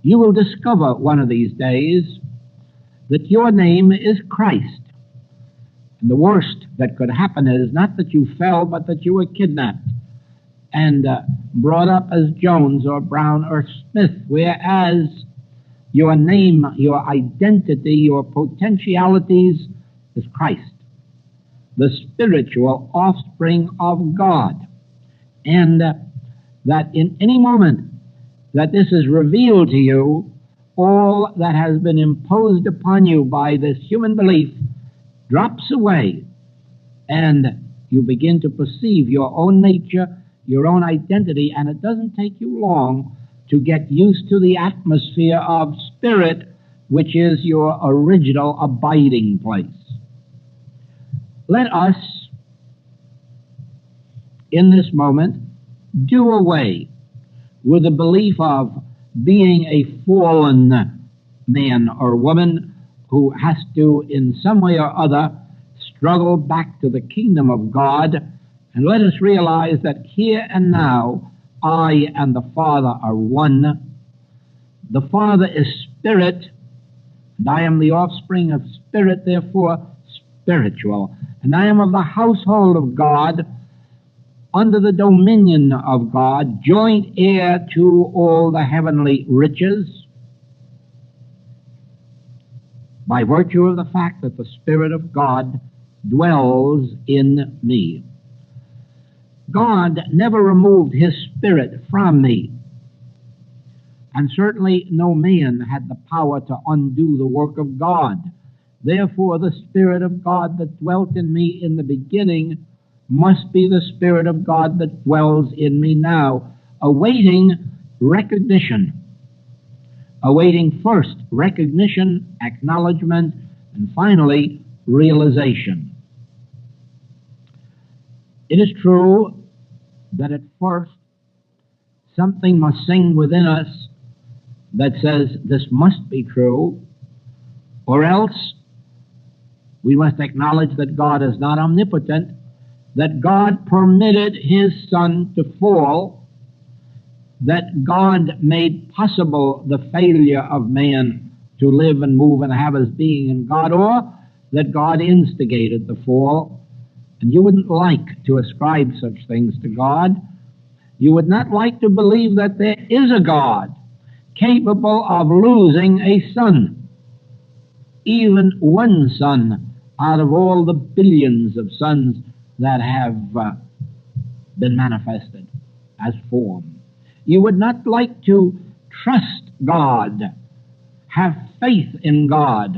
You will discover one of these days that your name is Christ. And the worst that could happen is not that you fell, but that you were kidnapped and brought up as Jones or Brown or Smith, whereas your name, your identity, your potentialities is Christ, the spiritual offspring of God. And that in any moment that this is revealed to you, all that has been imposed upon you by this human belief drops away, and you begin to perceive your own nature, your own identity, and it doesn't take you long to get used to the atmosphere of spirit, which is your original abiding place. Let us, in this moment, do away with the belief of being a fallen man or woman who has to, in some way or other, struggle back to the kingdom of God, and let us realize that here and now, I and the Father are one. The Father is spirit, and I am the offspring of spirit, therefore spiritual. And I am of the household of God, under the dominion of God, joint heir to all the heavenly riches, by virtue of the fact that the Spirit of God dwells in me. God never removed His Spirit from me, and certainly no man had the power to undo the work of God. Therefore, the Spirit of God that dwelt in me in the beginning must be the Spirit of God that dwells in me now, awaiting recognition. Awaiting first recognition, acknowledgement, and finally realization. It is true that at first something must sing within us that says this must be true, or else we must acknowledge that God is not omnipotent, that God permitted His Son to fall, that God made possible the failure of man to live and move and have his being in God, or that God instigated the fall. And you wouldn't like to ascribe such things to God. You would not like to believe that there is a God capable of losing a son, even one son out of all the billions of sons that have been manifested as form. You would not like to trust God, have faith in God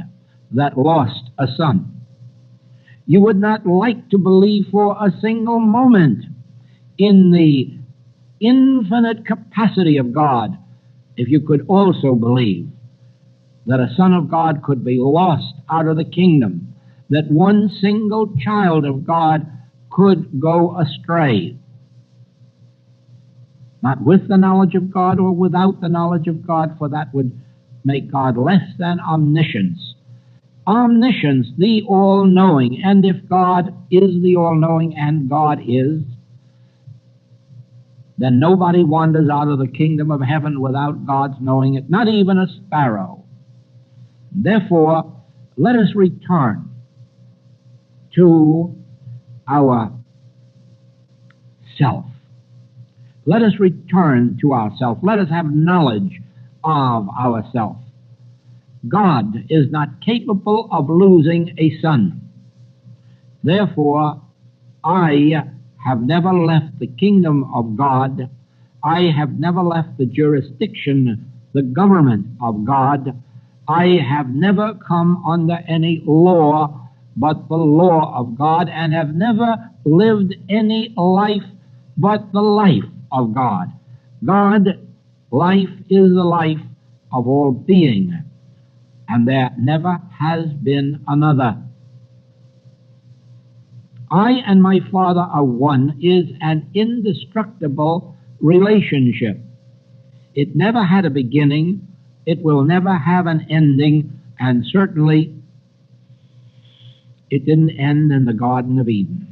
that lost a son. You would not like to believe for a single moment in the infinite capacity of God if you could also believe that a son of God could be lost out of the kingdom, that one single child of God could go astray, not with the knowledge of God or without the knowledge of God, for that would make God less than omniscience. Omniscience, the all-knowing, and if God is the all-knowing, and God is, then nobody wanders out of the kingdom of heaven without God's knowing it, not even a sparrow. Therefore, let us return to our self. Let us return to ourself. Let us have knowledge of ourself. God is not capable of losing a son. Therefore, I have never left the kingdom of God. I have never left the jurisdiction, the government of God. I have never come under any law but the law of God, and have never lived any life but the life of God. God, life is the life of all being, and there never has been another. I and my Father are one is an indestructible relationship. It never had a beginning, it will never have an ending, and certainly it didn't end in the Garden of Eden.